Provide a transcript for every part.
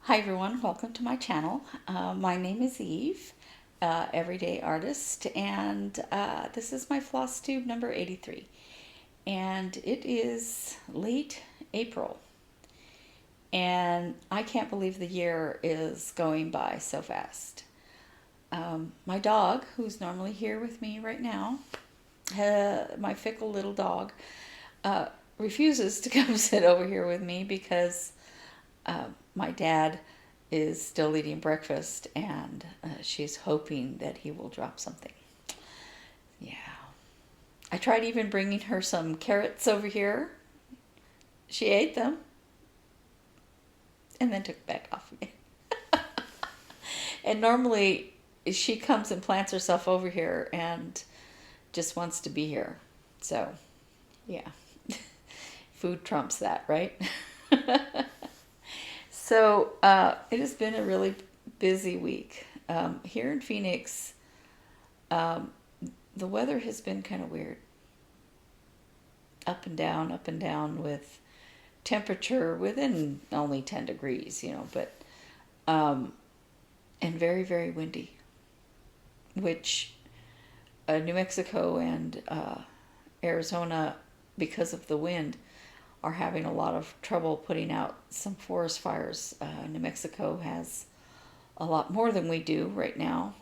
Hi everyone, welcome to my channel. My name is Eve, everyday artist, and this is my Flosstube number 83. And it is late April, and I can't believe the year is going by so fast. My dog, who's normally here with me right now, my fickle little dog, refuses to come sit over here with me because my dad is still eating breakfast, and she's hoping that he will drop something. Yeah. I tried even bringing her some carrots over here. She ate them and then took it back off again. And normally she comes and plants herself over here and just wants to be here. So, yeah. Food trumps that, right? So it has been a really busy week. Here in Phoenix, the weather has been kind of weird. Up and down with temperature within only 10 degrees, but, and very, very windy, which New Mexico and Arizona, because of the wind, are having a lot of trouble putting out some forest fires. New Mexico has a lot more than we do right now.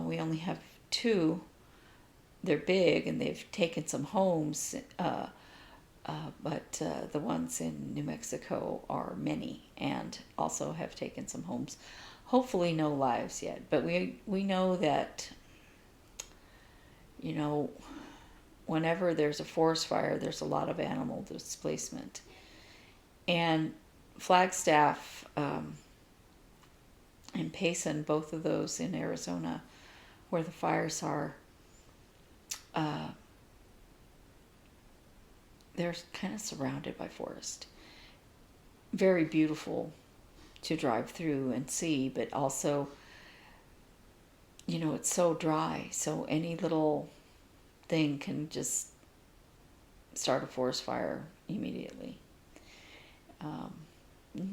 We only have two. They're big and they've taken some homes, but the ones in New Mexico are many and also have taken some homes. Hopefully no lives yet, but we know that, whenever there's a forest fire, there's a lot of animal displacement. And Flagstaff and Payson, both of those in Arizona, where the fires are, they're kind of surrounded by forest. Very beautiful to drive through and see, but also, it's so dry, so any little thing can just start a forest fire immediately.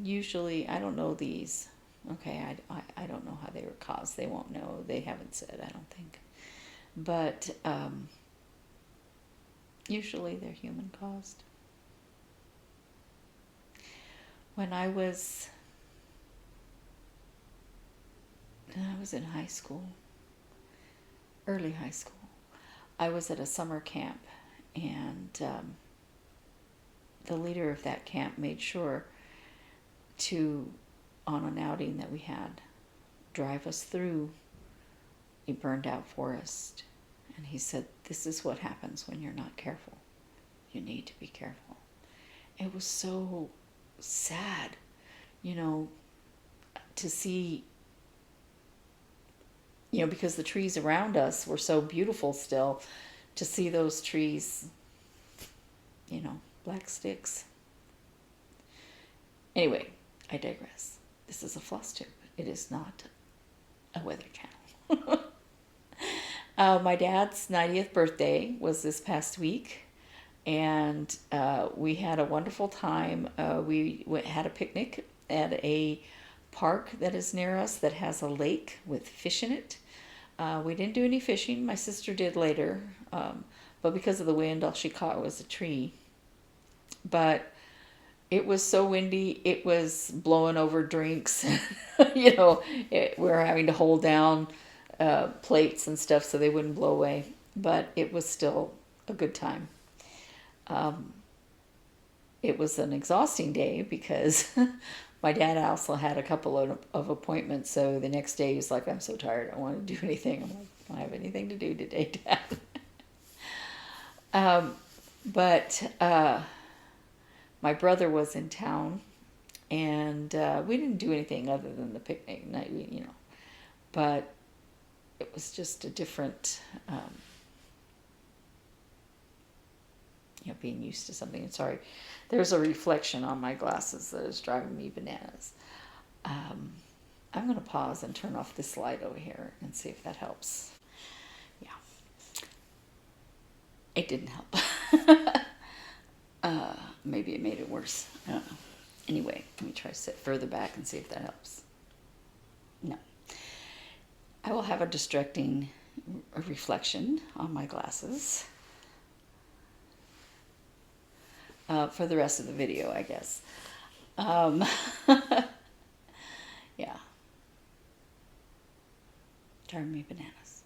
Usually, I don't know these. Okay, I don't know how they were caused. They won't know. They haven't said, I don't think. But usually they're human caused. When I was in high school, early high school, I was at a summer camp, and the leader of that camp made sure to, on an outing that we had, drive us through a burned out forest. And he said, this is what happens when you're not careful. You need to be careful. It was so sad, to see, because the trees around us were so beautiful still, to see those trees, black sticks. Anyway, I digress. This is a Flosstube. It is not a weather channel. My dad's 90th birthday was this past week, and we had a wonderful time. We had a picnic at a park that is near us that has a lake with fish in it. We didn't do any fishing. My sister did later, but because of the wind, all she caught was a tree. But it was so windy, it was blowing over drinks. We were having to hold down plates and stuff so they wouldn't blow away. But it was still a good time. It was an exhausting day because my dad also had a couple of appointments. So the next day he was like, I'm so tired, I don't want to do anything. I'm like, I don't have anything to do today, Dad. But my brother was in town, and we didn't do anything other than the picnic. But it was just a different, being used to something. And sorry, there's a reflection on my glasses that is driving me bananas. I'm going to pause and turn off this light over here and see if that helps. Yeah. It didn't help. Maybe it made it worse. I don't know. Anyway, let me try to sit further back and see if that helps. No. I will have a distracting reflection on my glasses for the rest of the video, I guess. Yeah. Darn me bananas.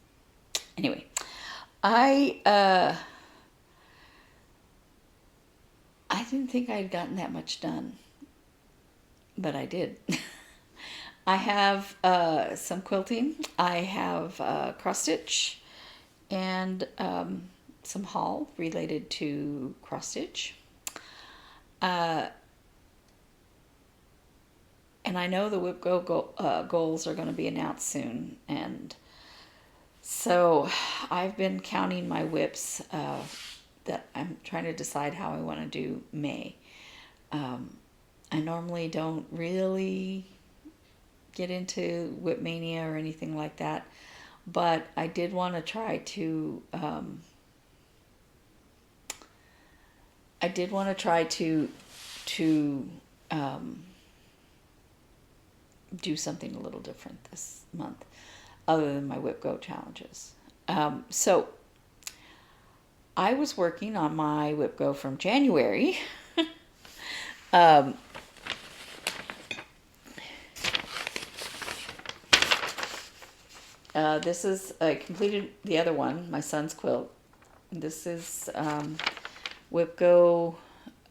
Anyway, I didn't think I'd gotten that much done, but I did. I have some quilting. I have cross stitch and some haul related to cross stitch. And I know the Whip goals are going to be announced soon, and so I've been counting my whips that I'm trying to decide how I want to do May. I normally don't really get into whip mania or anything like that, but I did want to try to do something a little different this month other than my Whip Go challenges. So I was working on my Whip Go from January. This is, I completed the other one, my son's quilt. This is Whip Go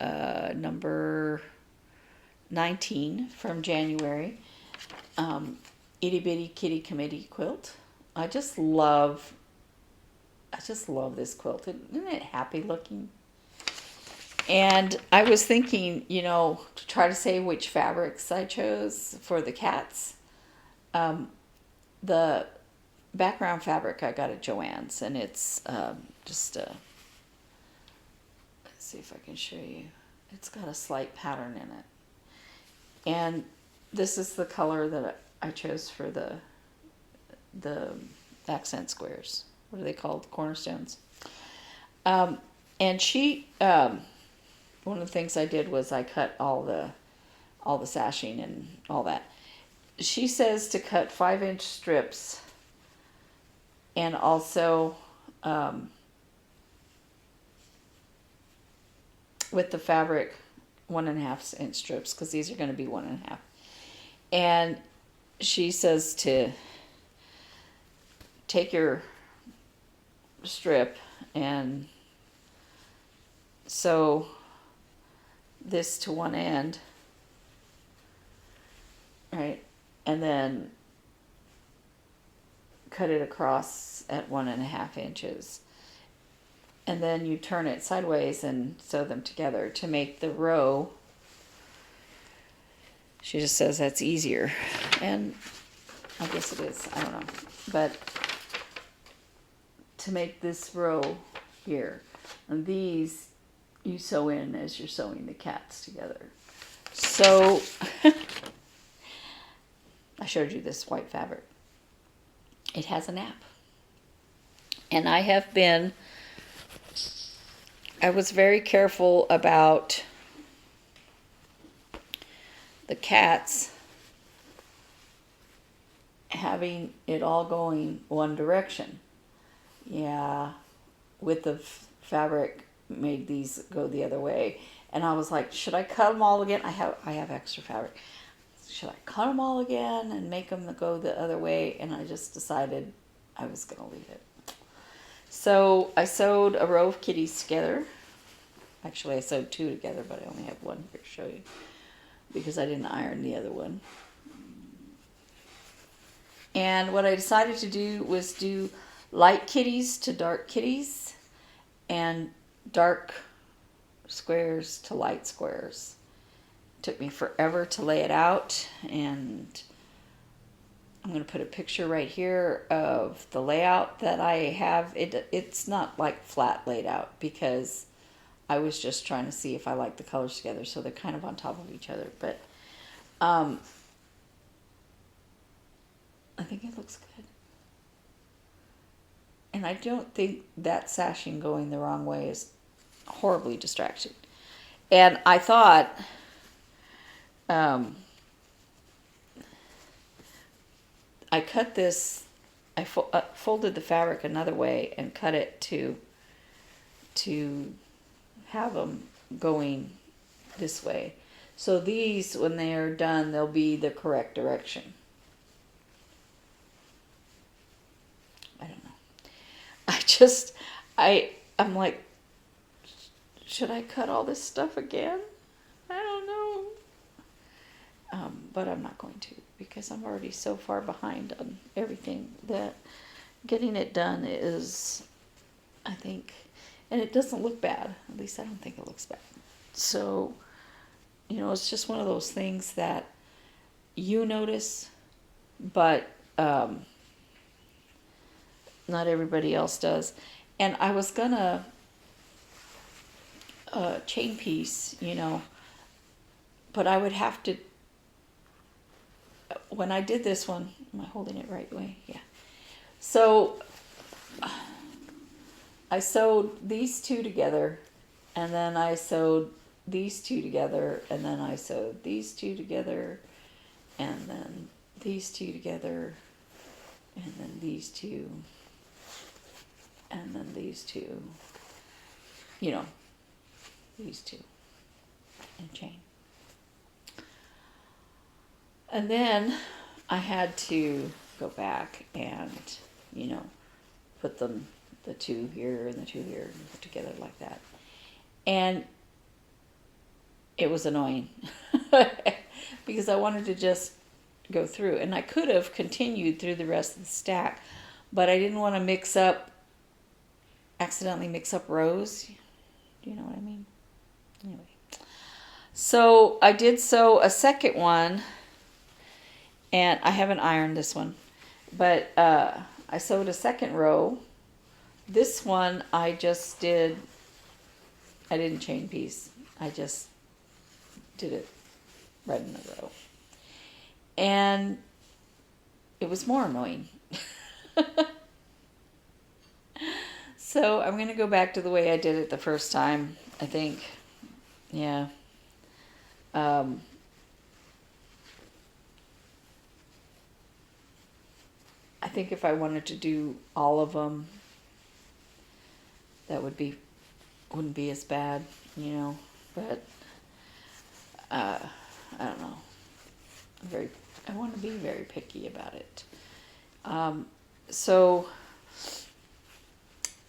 number 19 from January. Itty Bitty Kitty Committee quilt. I just love this quilt. Isn't it happy looking? And I was thinking, you know, to try to say which fabrics I chose for the cats. The background fabric I got at Joann's, and it's just let's see if I can show you. It's got a slight pattern in it. And this is the color that I chose for the accent squares. What are they called? Cornerstones. And she, one of the things I did was I cut all the sashing and all that. She says to cut 5-inch strips, and also with the fabric 1.5-inch strips, because these are going to be 1.5. And she says to take your strip and sew this to one end, right, and then cut it across at 1.5 inches, and then you turn it sideways and sew them together to make the row. She just says that's easier, and I guess it is, I don't know, but to make this row here, and these you sew in as you're sewing the cats together. So I showed you this white fabric. It has a nap. And I was very careful about the cats having it all going one direction. Yeah, with the fabric made these go the other way. And I was like, should I cut them all again? I have extra fabric. Should I cut them all again and make them go the other way? And I just decided I was going to leave it. So I sewed a row of kitties together. Actually, I sewed 2 together, but I only have one here to show you because I didn't iron the other one. And what I decided to do was do light kitties to dark kitties and dark squares to light squares. It took me forever to lay it out, and I'm going to put a picture right here of the layout that I have. It's not like flat laid out because I was just trying to see if I like the colors together, so they're kind of on top of each other, but I think it looks good. And I don't think that sashing going the wrong way is horribly distracting. And I thought I cut this, I folded the fabric another way and cut it to have them going this way. So these, when they are done, they'll be the correct direction. I don't know. I'm like, should I cut all this stuff again? I don't know. But I'm not going to, because I'm already so far behind on everything that getting it done is, I think, and it doesn't look bad. At least I don't think it looks bad. So, it's just one of those things that you notice, but not everybody else does. And I was gonna chain piece, but I would have to, when I did this one, am I holding it right way? Yeah. So I sewed these two together, and then I sewed these two together, and then I sewed these two together, and then these two together, and then these two, and then these two, these two, and chain. And then I had to go back and, put them, the two here and the two here, and put together like that. And it was annoying because I wanted to just go through, and I could have continued through the rest of the stack, but I didn't want to accidentally mix up rows. Do you know what I mean? Anyway, so I did sew a second one, and I haven't ironed this one, but I sewed a second row. This one I didn't chain piece. I just did it right in a row. And it was more annoying. So I'm going to go back to the way I did it the first time, I think. Yeah. I think if I wanted to do all of them, that wouldn't be as bad, but I don't know. I want to be very picky about it. So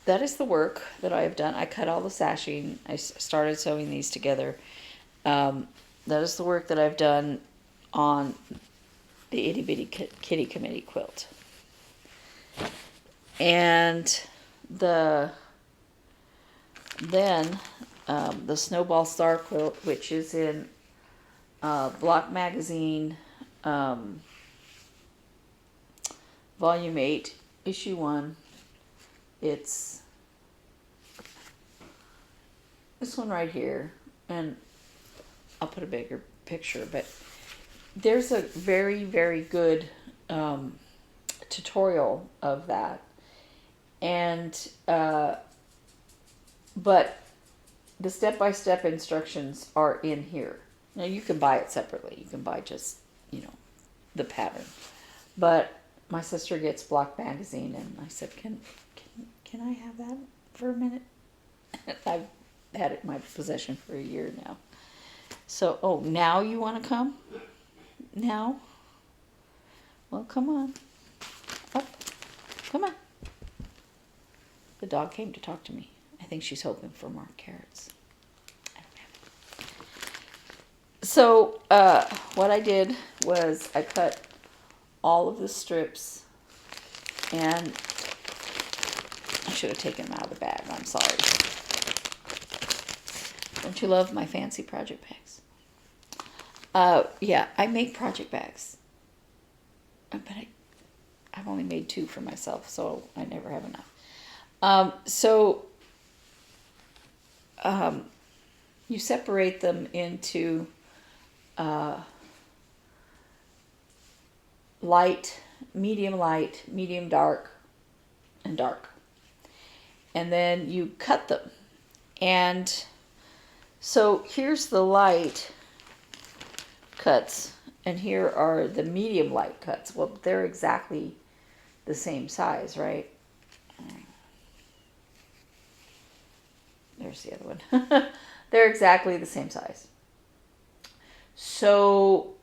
that is the work that I have done. I cut all the sashing. I started sewing these together. That is the work that I've done on the Itty Bitty Kitty Committee quilt. And the Snowball Star quilt, which is in Block Magazine, Volume 8, Issue 1. It's this one right here, and I'll put a bigger picture, but there's a very, very good tutorial of that. And but the step-by-step instructions are in here. Now you can buy it separately. You can buy just, the pattern. But my sister gets Block Magazine, and I said, can I have that for a minute? I've had it in my possession for a year now. So, now you want to come? Now? Well, come on. Up. Come on. The dog came to talk to me. I think she's hoping for more carrots. I don't know. So, what I did was I cut all of the strips, and I should have taken them out of the bag. I'm sorry. Don't you love my fancy project bags? Yeah, I make project bags. But I've only made 2 for myself, so I never have enough. You separate them into light, medium dark, and dark. And then you cut them. And so here's the light cuts, and here are the medium light cuts. Well, they're exactly the same size, right? There's the other one. They're exactly the same size. So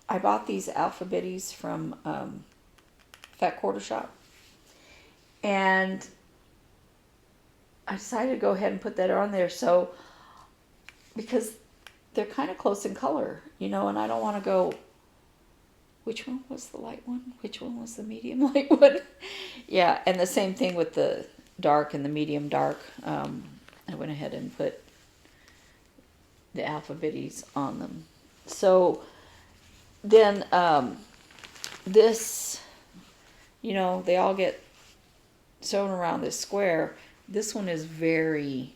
I bought these alphabetties from Fat Quarter Shop, and I decided to go ahead and put that on there. So because they're kind of close in color, you know, and I don't want to go, which one was the light one? Which one was the medium light one? Yeah, and the same thing with the dark and the medium dark. I went ahead and put the alphabetties on them. So then this, you know, they all get sewn around this square. This one is very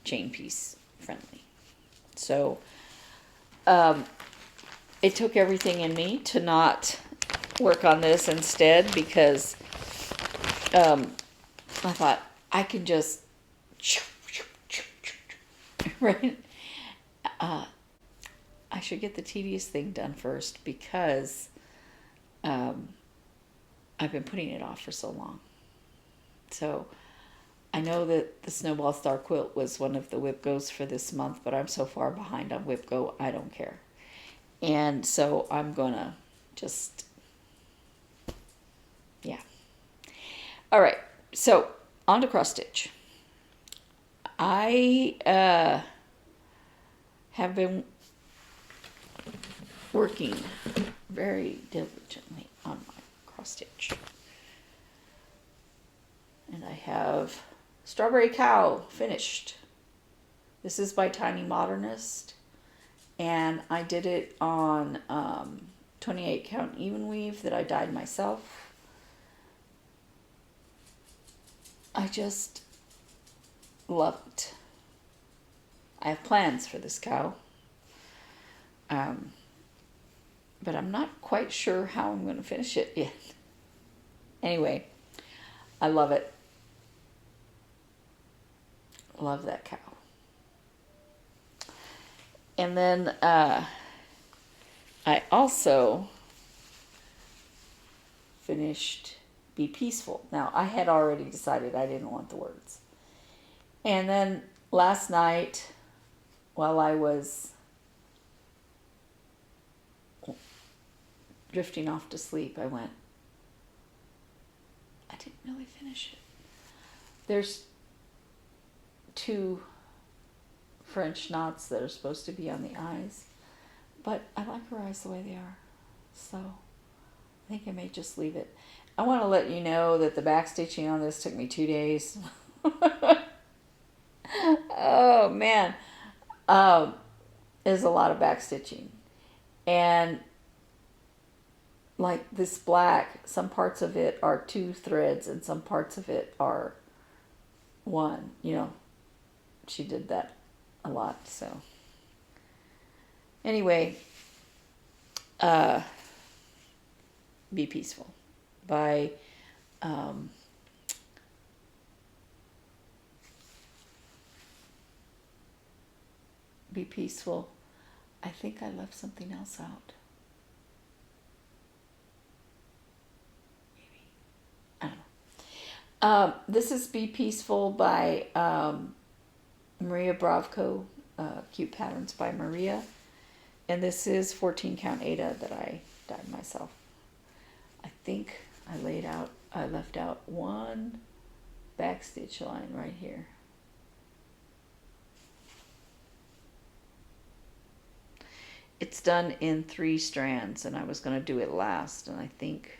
chain piece friendly. So it took everything in me to not work on this instead, because I thought I can just right. I should get the tedious thing done first, because I've been putting it off for so long. So I know that the Snowball Star Quilt was one of the whip goes for this month, but I'm so far behind on whip go, I don't care. And so I'm gonna just, yeah. All right, so on to cross stitch. I have been working very diligently on my cross stitch. And I have Strawberry Cow finished. This is by Tinymodernist, and I did it on 28 count even weave that I dyed myself. I just love it. I have plans for this cow, but I'm not quite sure how I'm going to finish it yet. Anyway, I love it. Love that cow. And then I also finished Be Peaceful. Now, I had already decided I didn't want the words. And then last night, while I was drifting off to sleep, I went, I didn't really finish it. There's 2 French knots that are supposed to be on the eyes, but I like her eyes the way they are, so I think I may just leave it. I want to let you know that the back stitching on this took me 2 days. Oh man, there's a lot of back stitching, and like this black, some parts of it are 2 threads and some parts of it are 1. You know, she did that a lot. So anyway, Be Peaceful by Be Peaceful. I think I left something else out. Maybe. I don't know. This is Be Peaceful by Maria Brovko, Cute Patterns by Maria. And this is 14 count Ada that I dyed myself. I think I left out 1 back stitch line right here. It's done in 3 strands, and I was going to do it last, and I think,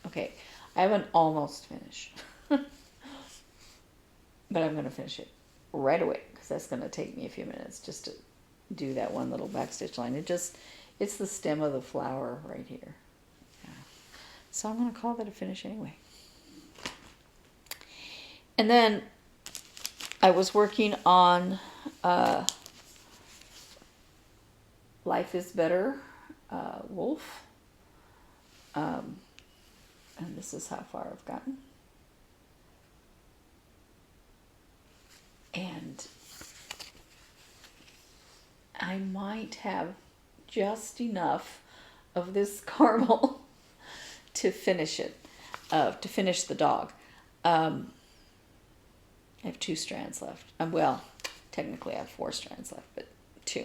okay, I haven't almost finished, but I'm going to finish it right away, because that's going to take me a few minutes just to do that 1 little back stitch line. It's the stem of the flower right here. Yeah. So I'm going to call that a finish anyway. And then I was working on Life is Better, Woof. And this is how far I've gotten. And I might have just enough of this caramel to finish it, to finish the dog. I have 2 strands left. Well, technically I have 4 strands left, but 2.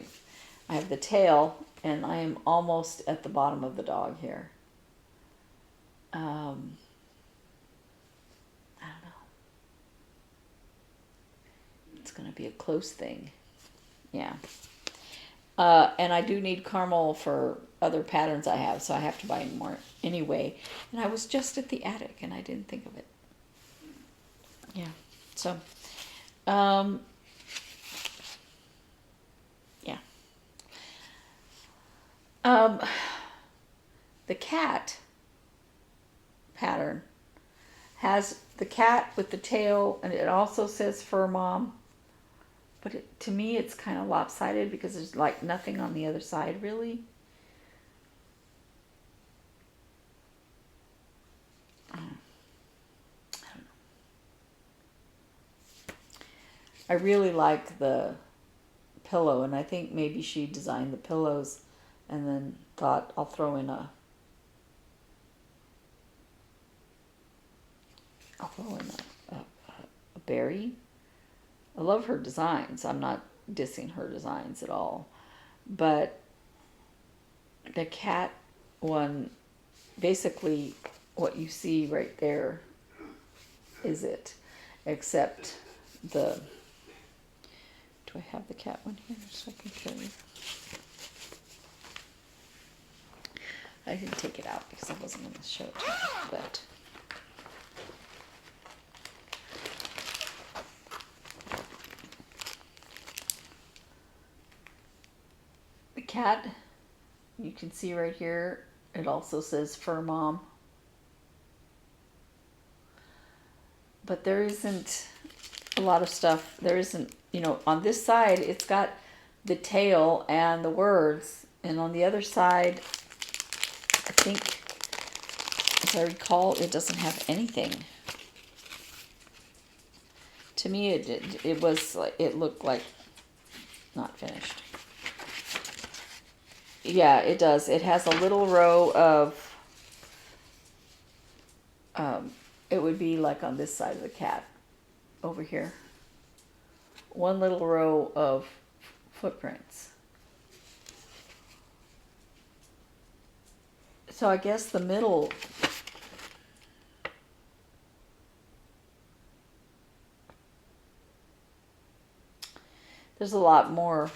I have the tail, and I am almost at the bottom of the dog here. I don't know. It's going to be a close thing. Yeah. And I do need caramel for other patterns I have, so I have to buy more anyway. And I was just at the attic, and I didn't think of it. Yeah. So, yeah. The cat pattern has the cat with the tail, and it also says Fur Mom. But to me, it's kind of lopsided because there's like nothing on the other side, really. I don't know. I really like the pillow, and I think maybe she designed the pillows and then thought I'll throw in a berry. I love her designs. I'm not dissing her designs at all. But the cat one, basically what you see right there is it. Except the... Do I have the cat one here so I can show you? I didn't take it out because I wasn't going to show it to you, but... cat, you can see right here, it also says Fur Mom. But there isn't a lot of stuff. There isn't, you know, on this side, it's got the tail and the words. And on the other side, I think, if I recall, it doesn't have anything. To me, it was like, it looked like not finished. Yeah, it does. It has a little row of, it would be like on this side of the cat, over here. One little row of footprints. So I guess the middle, there's a lot more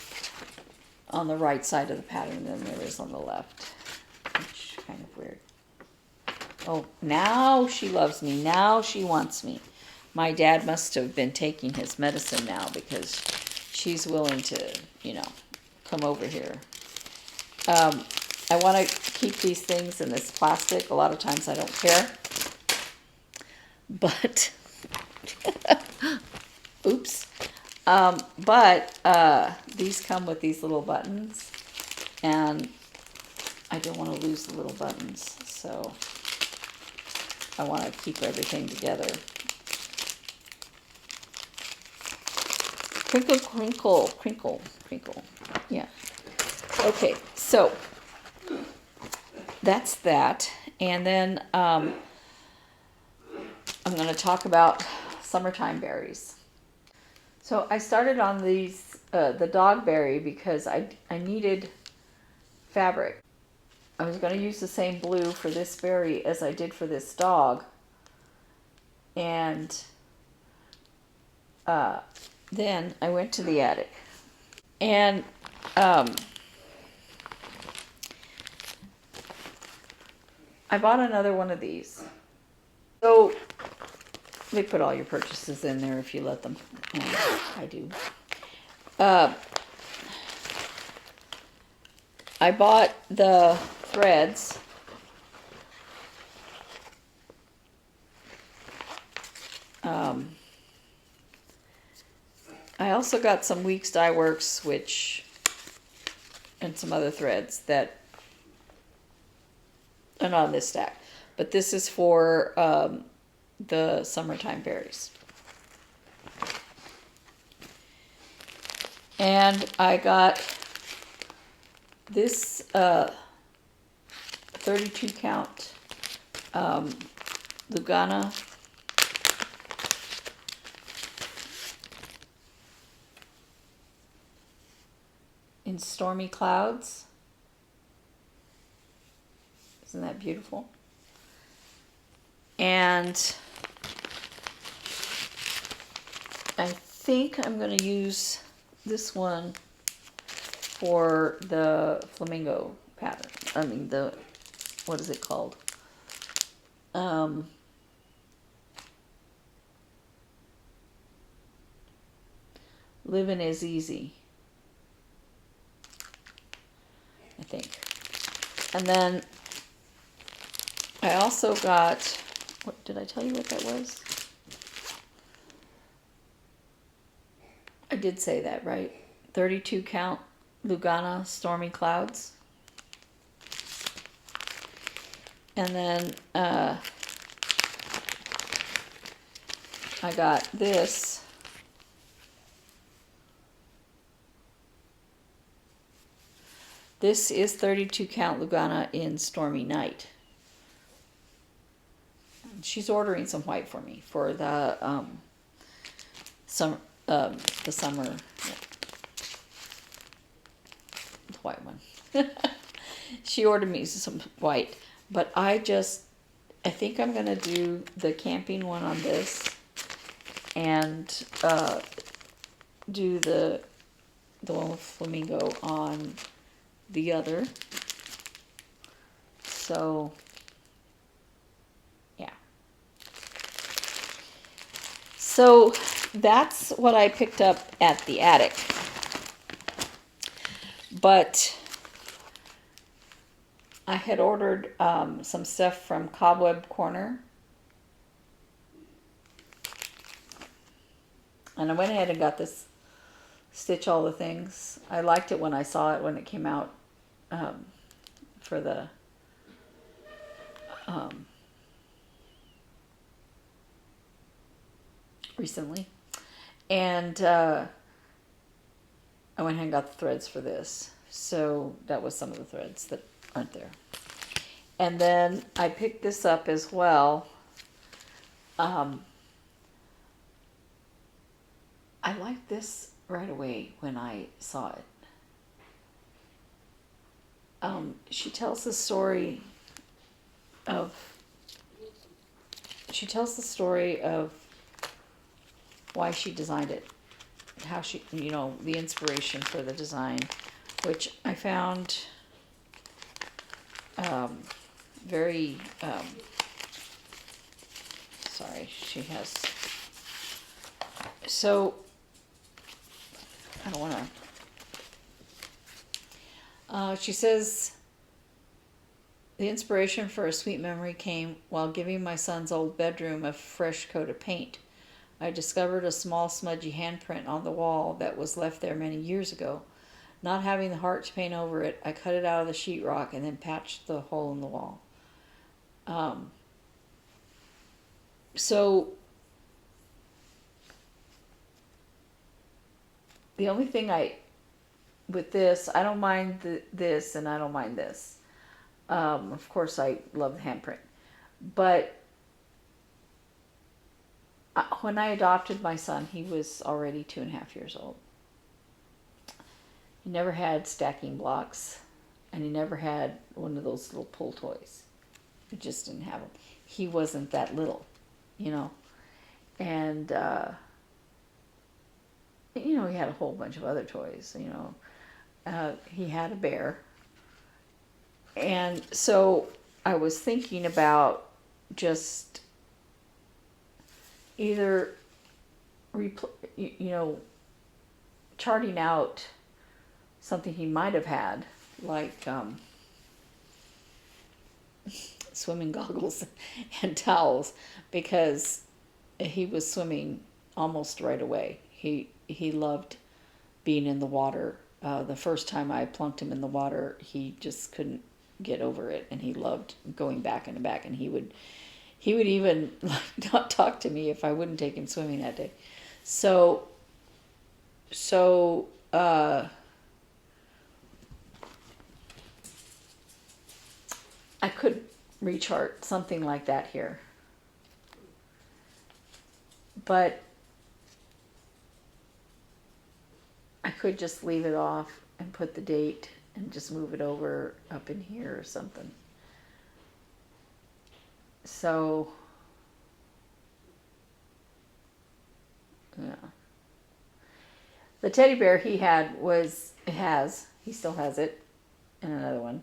on the right side of the pattern than there is on the left, which is kind of weird. Oh, now she loves me. Now she wants me. My dad must have been taking his medicine now because she's willing to, you know, come over here. I want to keep these things in this plastic. A lot of times I don't care. But, oops. These come with these little buttons, and I don't want to lose the little buttons, so I want to keep everything together. Crinkle, crinkle, crinkle, crinkle. Yeah. Okay, so that's that. And then I'm going to talk about summertime berries. So I started on these, the dog berry, because I needed fabric. I was going to use the same blue for this berry as I did for this dog. And then I went to the attic. And I bought another one of these. So they put all your purchases in there if you let them. And I do. I bought the threads. I also got some Weeks Dye Works, and some other threads that are not on this stack. But this is for the summertime berries. And I got this 32 count Lugana in Stormy Clouds. Isn't that beautiful? And I think I'm going to use this one for the flamingo pattern. I mean, what is it called? Living is easy, I think. And then I also got, what did I tell you what that was? I did say that, right? 32 count Lugana Stormy Clouds. And then I got this. This is 32 count Lugana in Stormy Night. She's ordering some white for me for the summer, the white one. She ordered me some white, but I think I'm gonna do the camping one on this, and do the one with flamingo on the other. So yeah. So that's what I picked up at the attic. But I had ordered some stuff from Cobweb Corner. And I went ahead and got this Stitch All the Things. I liked it when I saw it when it came out for the recently. And I went ahead and got the threads for this. So that was some of the threads that aren't there. And then I picked this up as well. I liked this right away when I saw it. She tells the story of why she designed it, how she, the inspiration for the design, which I found very, sorry, she has, so, I don't want to, she says, the inspiration for a sweet memory came while giving my son's old bedroom a fresh coat of paint. I discovered a small smudgy handprint on the wall that was left there many years ago. Not having the heart to paint over it, I cut it out of the sheetrock and then patched the hole in the wall. So the only thing with this, I don't mind this and I don't mind this. Of course, I love the handprint. But when I adopted my son, he was already 2.5 years old. He never had stacking blocks, and he never had one of those little pull toys. He just didn't have them. He wasn't that little, and he had a whole bunch of other toys. He had a bear, and so I was thinking about just either charting out something he might have had, like swimming goggles and towels, because he was swimming almost right away. He loved being in the water. The first time I plunked him in the water, he just couldn't get over it, and he loved going back and back, and he would even not talk to me if I wouldn't take him swimming that day. So I could rechart something like that here. But I could just leave it off and put the date and just move it over up in here or something. So, yeah. The teddy bear he had he still has it, and another one,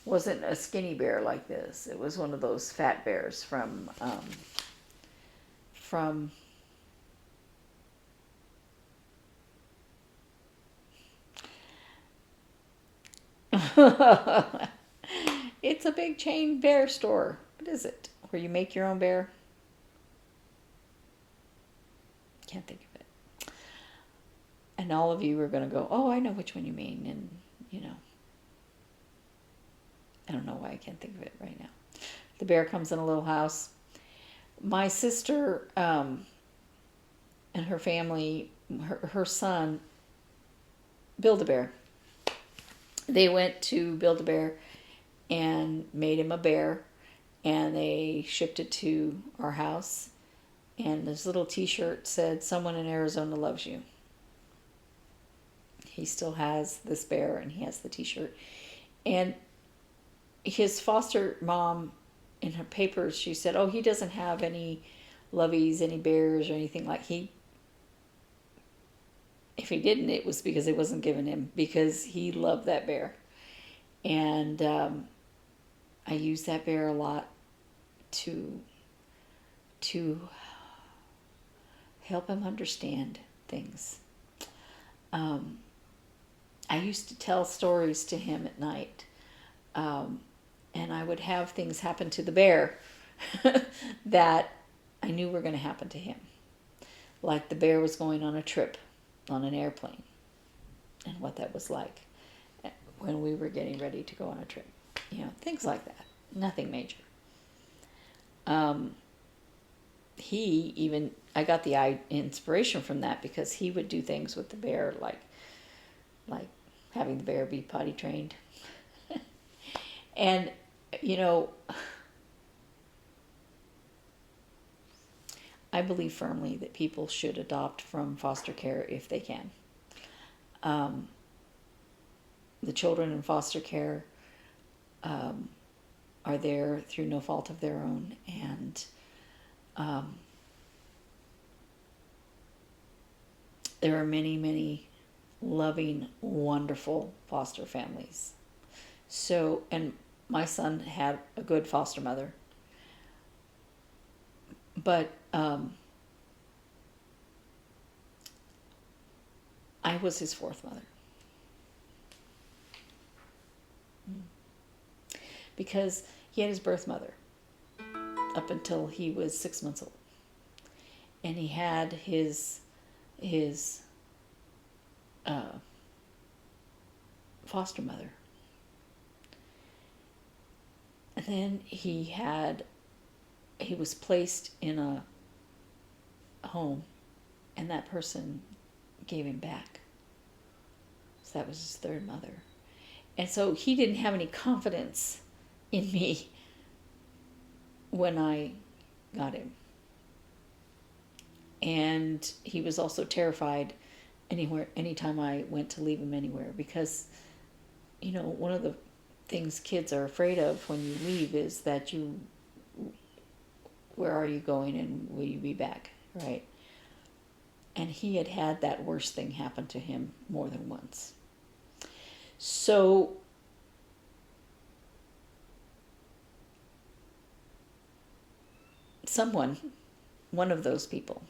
wasn't a skinny bear like this. It was one of those fat bears from it's a big chain bear store. What is it? Where you make your own bear? Can't think of it. And all of you are going to go, oh, I know which one you mean. And, I don't know why I can't think of it right now. The bear comes in a little house. My sister and her family, her son, Build-A-Bear. They went to Build-A-Bear and made him a bear, and they shipped it to our house. And this little t-shirt said, "Someone in Arizona loves you." He still has this bear, and he has the t-shirt. And his foster mom, in her papers, she said, oh, he doesn't have any loveys, any bears, or anything like he. If he didn't, it was because it wasn't given him, because he loved that bear. And I use that bear a lot to help him understand things. I used to tell stories to him at night, and I would have things happen to the bear that I knew were going to happen to him. Like the bear was going on a trip on an airplane, and what that was like when we were getting ready to go on a trip. Things like that. Nothing major. I got the inspiration from that because he would do things with the bear, like having the bear be potty trained. And, I believe firmly that people should adopt from foster care if they can. The children in foster care are there through no fault of their own, and there are many, many loving, wonderful foster families. So, and my son had a good foster mother, but I was his fourth mother. Because he had his birth mother up until he was 6 months old. And he had his foster mother. And then he was placed in a home, and that person gave him back. So that was his third mother. And so he didn't have any confidence in me when I got him. And he was also terrified anytime I went to leave him anywhere, because, one of the things kids are afraid of when you leave is that where are you going and will you be back, right? And he had that worst thing happen to him more than once. So one of those people,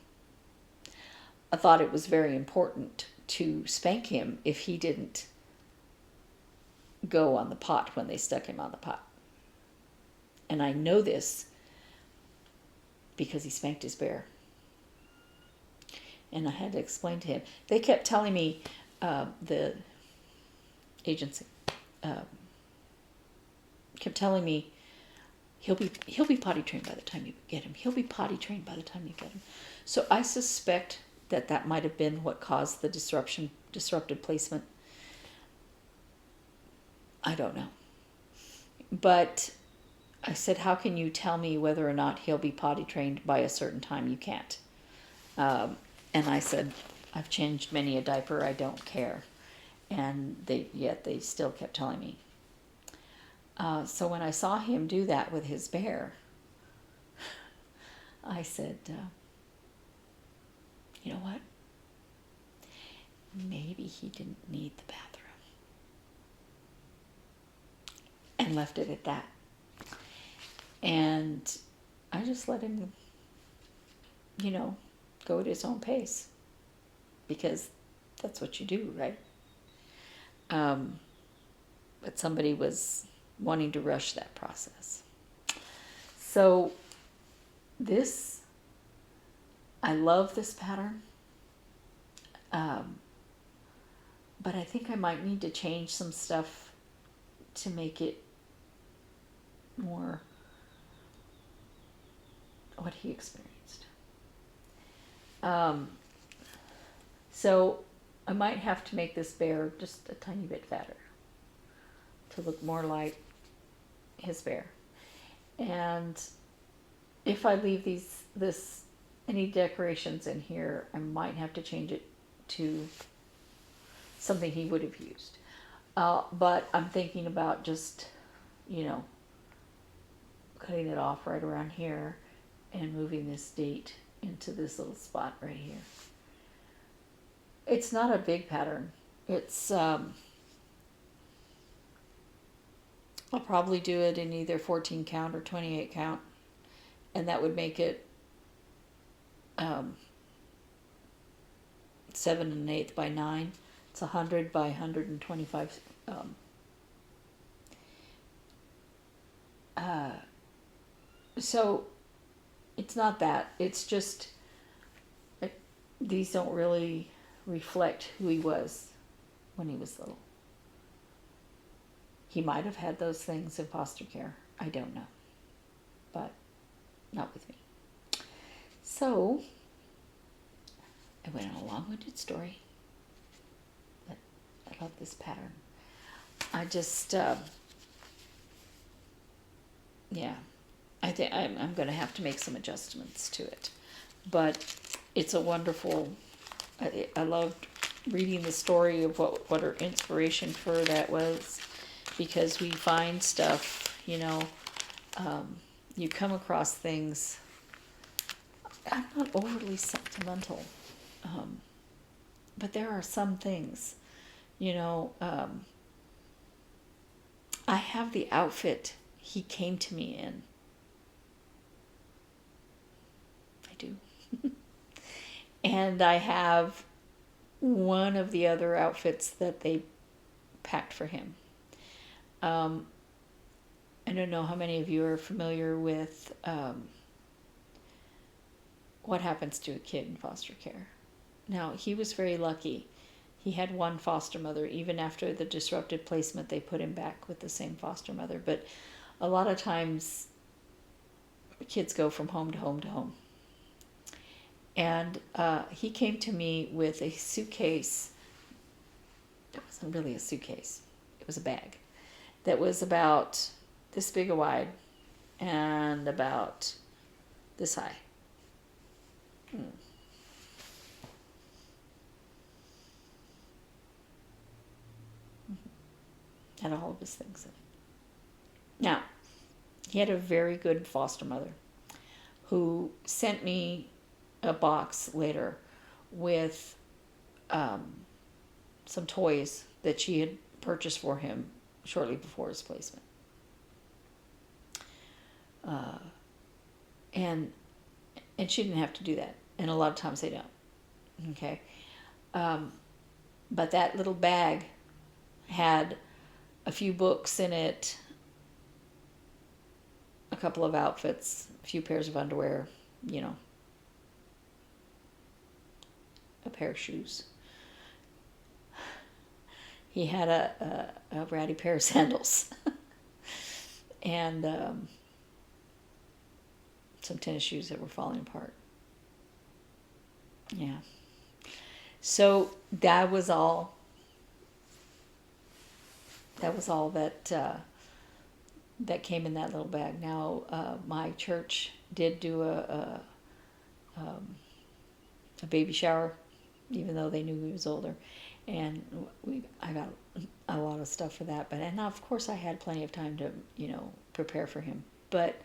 I thought it was very important to spank him if he didn't go on the pot when they stuck him on the pot. And I know this because he spanked his bear. And I had to explain to him. They kept telling me, the agency kept telling me, he'll be potty trained by the time you get him. He'll be potty trained by the time you get him. So I suspect that might have been what caused the disrupted placement. I don't know. But I said, how can you tell me whether or not he'll be potty trained by a certain time? You can't. And I said, I've changed many a diaper, I don't care. And yet they still kept telling me. So when I saw him do that with his bear, I said, you know what? Maybe he didn't need the bathroom. And left it at that. And I just let him, go at his own pace. Because that's what you do, right? But somebody was wanting to rush that process. So I love this pattern. But I think I might need to change some stuff to make it more what he experienced. So I might have to make this bear just a tiny bit fatter to look more like his bear. And if I leave any decorations in here, I might have to change it to something he would have used. But I'm thinking about just, cutting it off right around here and moving this date into this little spot right here. It's not a big pattern. It's, I'll probably do it in either 14 count or 28 count. And that would make it 7 1/8 by 9. It's 100 by 125. So it's not that. It's just these don't really reflect who he was when he was little. He might have had those things in foster care. I don't know. But not with me. So I went on a long-winded story. But I love this pattern. I just, I think I'm going to have to make some adjustments to it. But it's a wonderful, I loved reading the story of what her inspiration for that was, because we find stuff, you come across things. I'm not overly sentimental, but there are some things, I have the outfit he came to me in. I do. And I have one of the other outfits that they packed for him. I don't know how many of you are familiar with what happens to a kid in foster care. Now, he was very lucky. He had one foster mother. Even after the disrupted placement, they put him back with the same foster mother. But a lot of times, kids go from home to home to home. And he came to me with a suitcase. It wasn't really a suitcase. It was a bag that was about this big a wide and about this high. Had all of his things in it. Now, he had a very good foster mother who sent me a box later with some toys that she had purchased for him shortly before his placement. And she didn't have to do that. And a lot of times they don't. Okay. But that little bag had a few books in it, a couple of outfits, a few pairs of underwear, a pair of shoes. He had a ratty pair of sandals and some tennis shoes that were falling apart. Yeah. So that was all that that came in that little bag. Now, my church did do a baby shower, even though they knew he was older, and I got a lot of stuff for that. But and of course I had plenty of time to prepare for him. But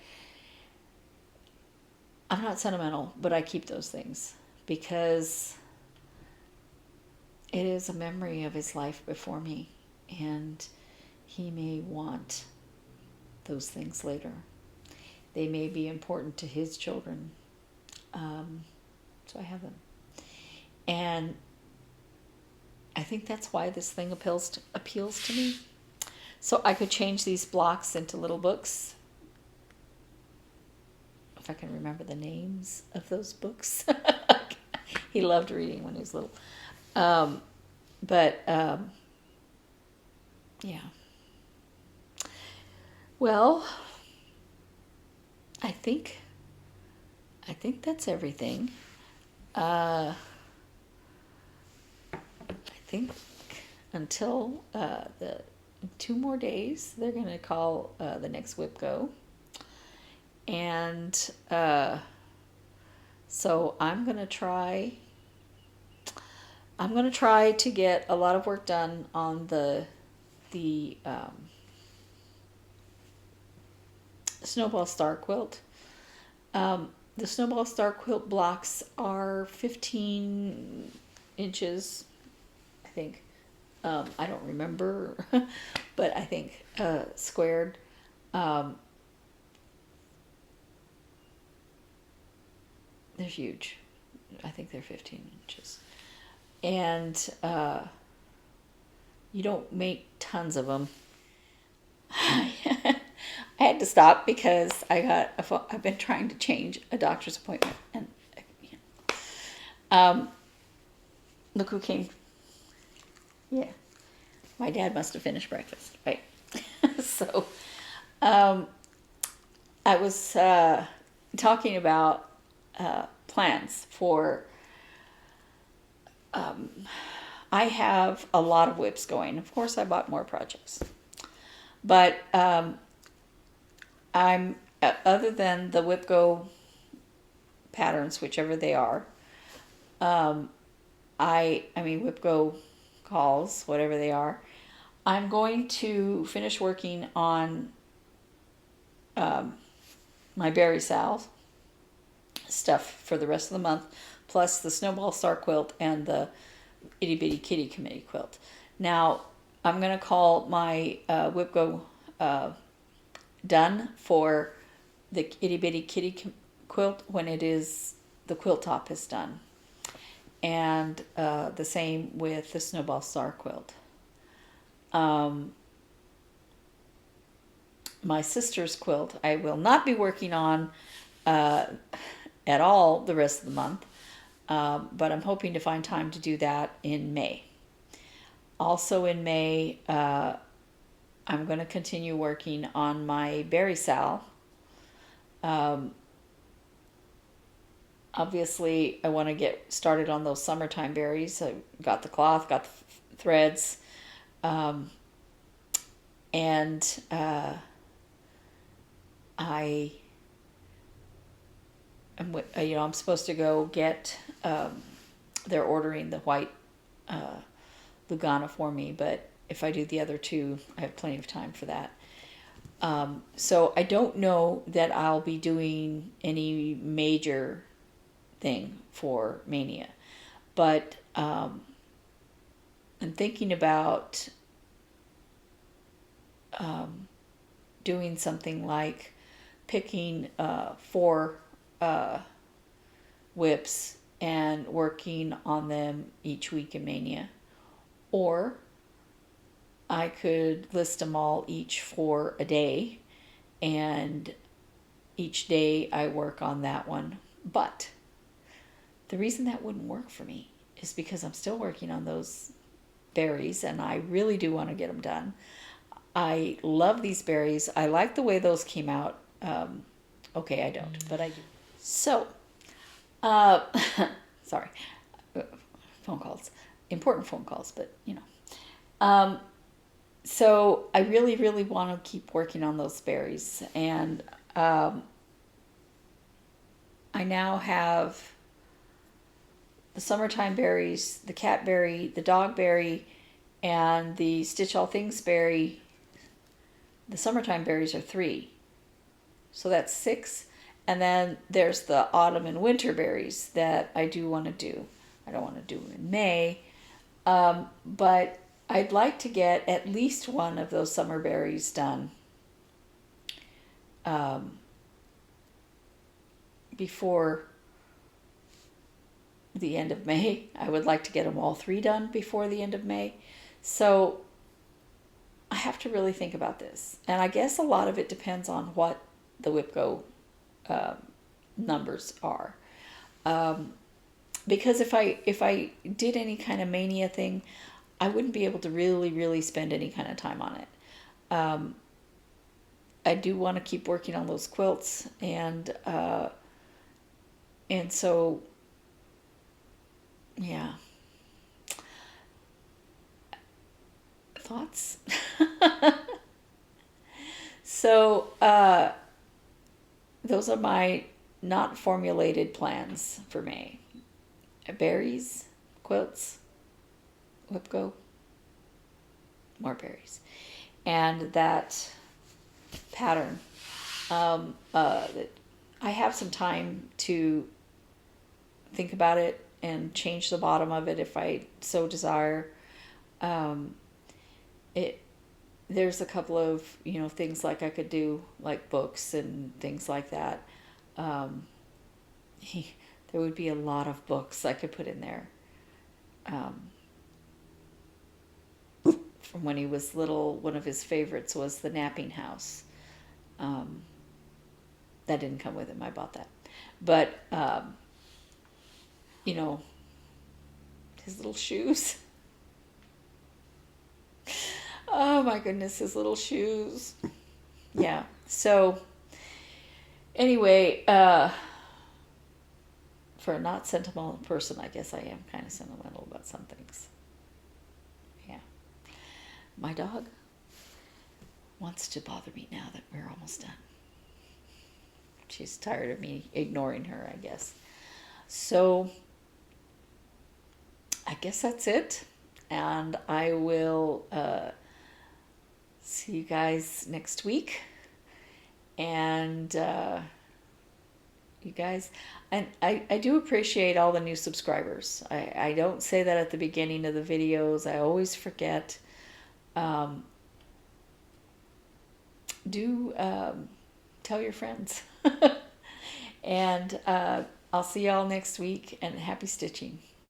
I'm not sentimental, but I keep those things because it is a memory of his life before me, and he may want those things later. They may be important to his children. So I have them. And I think that's why this thing appeals to me. So I could change these blocks into little books. If I can remember the names of those books. He loved reading when he was little. Yeah. Well, I think that's everything. I think until the 2 more days, they're going to call the next whip go. And so I'm going to try to get a lot of work done on the Snowball Star Quilt. The Snowball Star Quilt blocks are 15 inches, I think. I don't remember, but I think squared. They're huge. I think they're 15 inches. And you don't make tons of them. I had to stop because I've been trying to change a doctor's appointment, and look who came. Yeah, my dad must have finished breakfast, right? So, I was talking about plans for. I have a lot of whips going. Of course, I bought more projects, but I'm other than the Whipco patterns, whichever they are. I mean Whipco calls, whatever they are. I'm going to finish working on my berryseasal stuff for the rest of the month, plus the Snowball Star Quilt and the Itty Bitty Kitty Committee quilt. Now, I'm going to call my Whipco done for the Itty Bitty Kitty quilt when the quilt top is done. And the same with the Snowball Star quilt. My sister's quilt I will not be working on at all the rest of the month, but I'm hoping to find time to do that in May. Also in May, I'm going to continue working on my berryseasal. Obviously, I want to get started on those summertime berries. I got the cloth, got the threads, and I'm supposed to go get. They're ordering the white Lugana for me, but if I do the other two, I have plenty of time for that. So I don't know that I'll be doing any major thing for Mania, but I'm thinking about doing something like picking 4 whips and working on them each week in Mania, or I could list them all each for a day, and each day I work on that one. But the reason that wouldn't work for me is because I'm still working on those berries, and I really do want to get them done. I love these berries. I like the way those came out. Okay, I don't, but I do. So, sorry, phone calls, important phone calls, but So I really, really want to keep working on those berries. And I now have the summertime berries, the cat berry, the dog berry, and the Stitch All Things berry. The summertime berries are 3. So that's 6. And then there's the autumn and winter berries that I do want to do. I don't want to do them in May. But I'd like to get at least one of those summer berries done before the end of May. I would like to get them all 3 done before the end of May. So I have to really think about this. And I guess a lot of it depends on what the WIPGO numbers are. Because if I did any kind of mania thing, I wouldn't be able to really spend any kind of time on it. I do want to keep working on those quilts, and so yeah. Thoughts? So those are my not formulated plans for May. Berries, quilts, WIPGO, more berries, and that pattern. I have some time to think about it and change the bottom of it if I so desire. There's a couple of things like I could do, like books and things like that. There would be a lot of books I could put in there. From when he was little, one of his favorites was The Napping House. That didn't come with him. I bought that. But, his little shoes. Oh my goodness, his little shoes. Yeah. So, anyway, for a not sentimental person, I guess I am kind of sentimental about some things. Yeah. My dog wants to bother me now that we're almost done. She's tired of me ignoring her, I guess. So, I guess that's it. And I will see you guys next week. And you guys, and I do appreciate all the new subscribers. I don't say that at the beginning of the videos. I always forget. Do tell your friends. And I'll see y'all next week, and happy stitching.